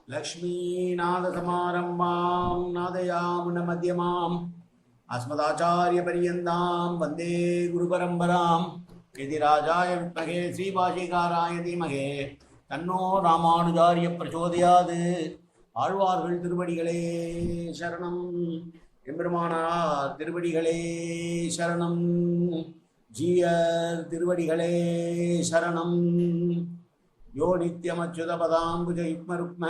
लक्ष्मीनाथसमारम्भां नादयामुनमध्यमाम् अस्मदाचार्यपर्यन्तां वन्दे गुरुपरम्परां यतिराजाय विद्महे श्रीभाष्यकाराय धीमहि तन्नो रामानुजार्य प्रचोदयात् ஆழ்வார்கள் திருவடிகளே சரணம் எம்பெருமானார் திருவடிகளே சரணம் ஜீயர் திருவடிகளே சரணம் யோ நித்யமச்சுதபதாம்புஜ யுக்மருக்ம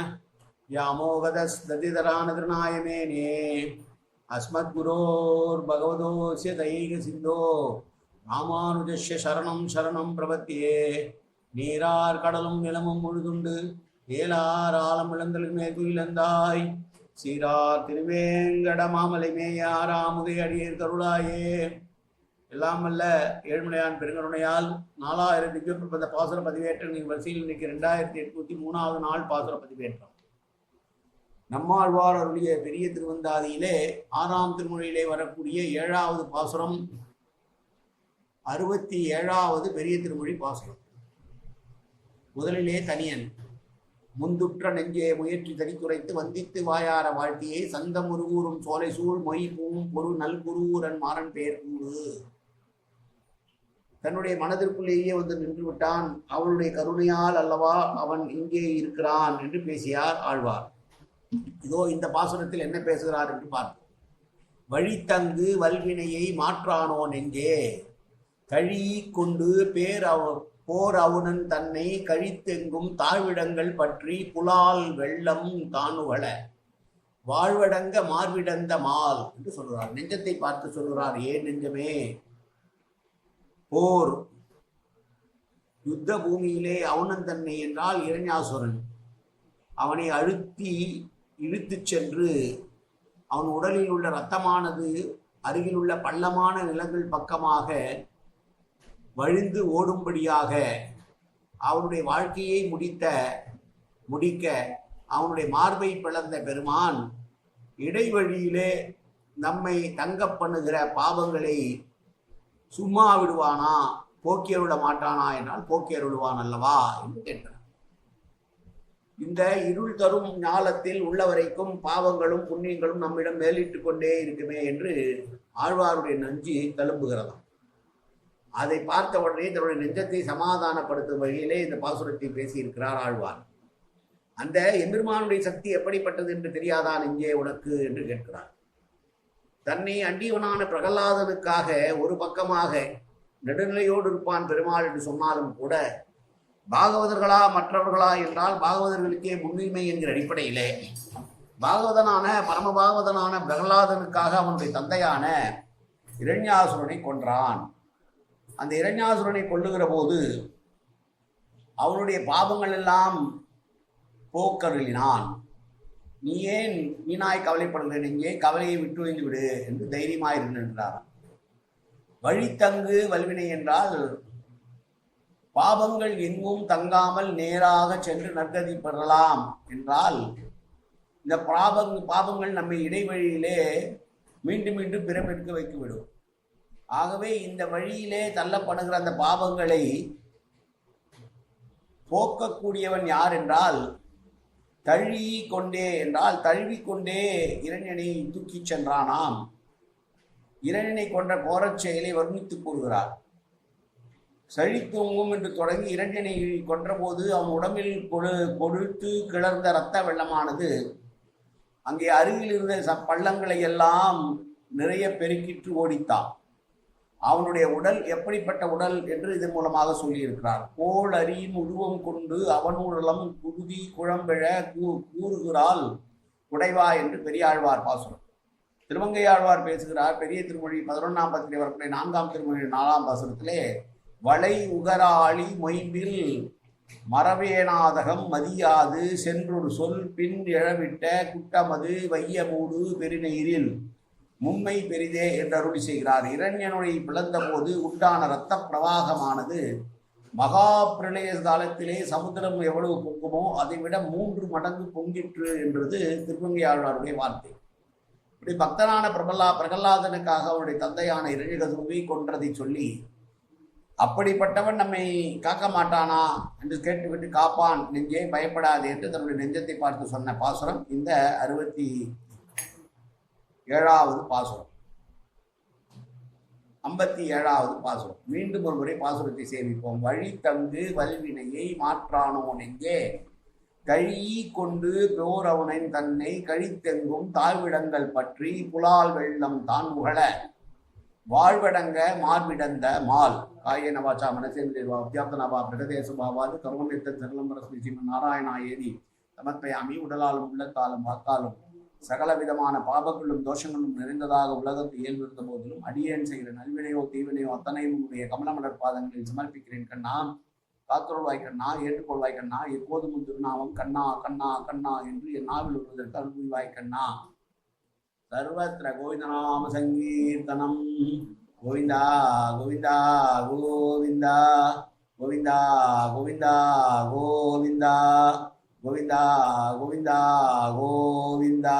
व्यामोहदस्तदितरानतृणाय मेने अस्मद्गुरोर्भगवतोऽस्य दैकसिन्धो रामानुजस्य शरणं शरणं प्रपद्ये நீரார் கடலும் நிலமும் முழுதுண்டு ஏலார் ஆலம் இழந்தல் மேற்குயிலந்தாய் சீரார் திருவேங்கட மாமலை மேயாராமுதை அடியேர் கருளாயே எல்லாம் வல்ல ஏழ்மலையான் பெருங்கருணையால் 4000 திவ்ய பிரபந்த பாசுர பதிவேற்றம் நீங்கள் வரிசையில் இன்னைக்கு 2803வது நாள் பாசுர பதிவேற்றம். நம்மாழ்வார் அவருடைய பெரிய திருவந்தாதியிலே 6ஆம் திருமொழியிலே வரக்கூடிய 7வது பாசுரம் 67வது பெரிய திருமொழி பாசுரம். முதலிலே தனியன் முந்துற்ற நெஞ்சே முயற்சி தனித்துரைத்து வந்தித்து வாயார வாழ்க்கையை சந்தம் உருகூறும் சோலை சூழ் மொய் பூவும் பொரு நல் குருவூரன் மாறன் பெயர் கூறு. தன்னுடைய மனதிற்குள்ளேயே வந்து நின்று விட்டான். அவனுடைய கருணையால் அல்லவா அவன் இங்கே இருக்கிறான் என்று பேசியார் ஆழ்வார். இதோ இந்த பாசுரத்தில் என்ன பேசுகிறார் என்று பார்ப்போம். வழித்தங்கு வல்வினையை மாற்றானோ நெஞ்சே கழி கொண்டு போர் அவுணன் தன்னை கழித்தெங்கும் தாழ்விடங்கள் பற்றி புலால் வெள்ளம் தானுவள வாழ்வடங்க மார்விடந்த மால் என்று சொல்கிறார். நெஞ்சத்தை பார்த்து சொல்கிறார். ஏன் நெஞ்சமே, போர் யுத்த பூமியிலே அவுணன் தன்னை என்றால் இரண்யாசுரன் அவனை அழுத்தி இழுத்துச் சென்று அவன் உடலில் உள்ள இரத்தமானது அருகில் உள்ள பள்ளமான நிலங்கள் பக்கமாக வழிந்து ஓடும்படியாக அவனுடைய வாழ்க்கையை முடிக்க அவனுடைய மார்பை பிளந்த பெருமான் இடைவழியிலே நம்மை தங்க பண்ணுகிற பாவங்களை சும்மா விடுவானா, போக்கியருள மாட்டானா என்றால் போக்கியருள்வான் அல்லவா என்று கேட்டார். இந்த இருள் தரும் ஞாலத்தில் உள்ள வரைக்கும் பாவங்களும் புண்ணியங்களும் நம்மிடம் மேலிட்டு கொண்டே இருக்குமே என்று ஆழ்வாருடைய நஞ்சு தழும்புகிறதாம். அதை பார்த்த உடனே தன்னுடைய நெஞ்சத்தை சமாதானப்படுத்தும் வகையிலே இந்த பாசுரத்தை பேசியிருக்கிறார் ஆழ்வார். அந்த எம்பெருமானுடைய சக்தி எப்படிப்பட்டது என்று தெரியாதா நெஞ்சே உனக்கு என்று கேட்கிறார். தன்னை அண்டியவனான பிரகலாதனுக்காக ஒரு பக்கமாக நடுநிலையோடு இருப்பான் பெருமாள் என்று சொன்னாலும் கூட பாகவதர்களா மற்றவர்களா என்றால் பாகவதர்களுக்கே முன்னுரிமை என்கிற அடிப்படையிலே பரமபாகவதனான பிரகலாதனுக்காக அவனுடைய தந்தையான இரண்யாசுரனை கொன்றான். அந்த இரண்யாசுரனை கொல்லுகிற போது அவனுடைய பாவங்கள் எல்லாம் போக்கருளினான். நீ ஏன் வீணாய் கவலைப்படுகிற நெஞ்சே, கவலையை விட்டு ஒழிந்து விடு என்று தைரியமாயிருந்தார். வழித்தங்கு வல்வினை என்றால் பாவங்கள் எங்கும் தங்காமல் நேராக சென்று நற்கதி பெறலாம் என்றால் இந்த பாவங்கள் நம்மை இடைவழியிலே மீண்டும் மீண்டும் பிறமெடுக்க வைத்துவிடும். ஆகவே இந்த வழியிலே தள்ளப்படுகிற அந்த பாவங்களை போக்கக்கூடியவன் யார் என்றால் தழுவிக்கொண்டே இரண்யனை தூக்கி சென்றானாம். இரண்யனை கொன்ற கோரச் செயலை வர்ணித்து கூறுகிறார். சழித்தூங்கும் என்று தொடங்கி இரண்யனை கொன்ற போது அவன் உடம்பில் கொழுத்து கிளர்ந்த இரத்த வெள்ளமானது அங்கே அருகில் இருந்த பள்ளங்களை எல்லாம் நிறைய பெருக்கிற்று ஓடித்தான். அவனுடைய உடல் எப்படிப்பட்ட உடல் என்று இதன் மூலமாக சொல்லியிருக்கிறார். கோள் அறியின் உருவம் கொண்டு அவனுடலம் குருதி குழம்பெழ கூறுகிறாள் குடைவா என்று பெரியாழ்வார் பாசுரம். திருமங்கையாழ்வார் பேசுகிறார். பெரிய திருமொழி 11ஆம் பத்திலே வரக்கூடிய 4ஆம் திருமொழி 4ஆம் பாசுரத்திலே வளை உகராளி மொய்பில் மரவேநாதகம் மதியாது சென்றொரு சொல் பின் எழவிட்ட குட்டமது வையமூடு பெருநீரில் மும்மை பெரிதே என்று அருளி செய்கிறார். இரண்யனுடைய பிளந்த போது உண்டான இரத்த பிரவாகமானது மகா பிரளய காலத்திலே சமுத்திரம் எவ்வளவு பொங்குமோ அதை விட 3 மடங்கு பொங்கிற்று என்றது திருமங்கையாழ்வாருடைய வார்த்தை. இப்படி பக்தனான பிரகலாதனுக்காக அவருடைய தந்தையான இரண்யகசுவை கொன்றதை சொல்லி அப்படிப்பட்டவன் நம்மை காக்க மாட்டானா என்று கேட்டுவிட்டு காப்பான் நெஞ்சே பயப்படாது என்று தன்னுடைய நெஞ்சத்தை பார்த்து சொன்ன பாசுரம் இந்த 67வது பாசுரம். 57வது பாசுரம். மீண்டும் ஒரு முறை பாசுரத்தை சேமிப்போம். வழி தங்கு வல்வினையை மாற்றானோ நெஞ்சே கழி கொண்டு போரவனின் தன்னை கழித்தெங்கும் தாழ்விடங்கள் பற்றி புலால் வெள்ளம் தான் புகழ வாழ்வடங்க மார்விடந்த மால் காயேன வாச்சா மனசேந்திரா வித்யாப்தனாபா பிரகதேசுபாவாது கருணமித்த சரளம்பரஸ்மி ஸ்ரீமன் நாராயணா ஏதி சமர்ப்பயாமி. உடலாலும் உள்ளத்தாலும் வாக்காலும் சகல விதமான பாபங்களும் தோஷங்களும் நிறைந்ததாக உலகத்தை இயல்பிருந்த போதிலும் அடியேன் செய்கிற நல்வினையோ தீவினையோ அத்தனையும் உன்னுடைய கமலமலர் பாதங்களில் சமர்ப்பிக்கிறேன் கண்ணா. காத்தொருள்வாய் கண்ணா, ஏற்றுக்கொள்வாய் கண்ணா. எப்போதும் உன் திருநாமம் கண்ணா கண்ணா கண்ணா என்று என் நாவில் வருவதற்கு அனுபவிவாய் கண்ணா. சர்வத்திர கோவிந்தநாம சங்கீர்த்தனம். கோவிந்தா கோவிந்தா கோவிந்தா கோவிந்தா கோவிந்தா கோவிந்தா கோவிந்தா கோவிந்தா கோவிந்தா.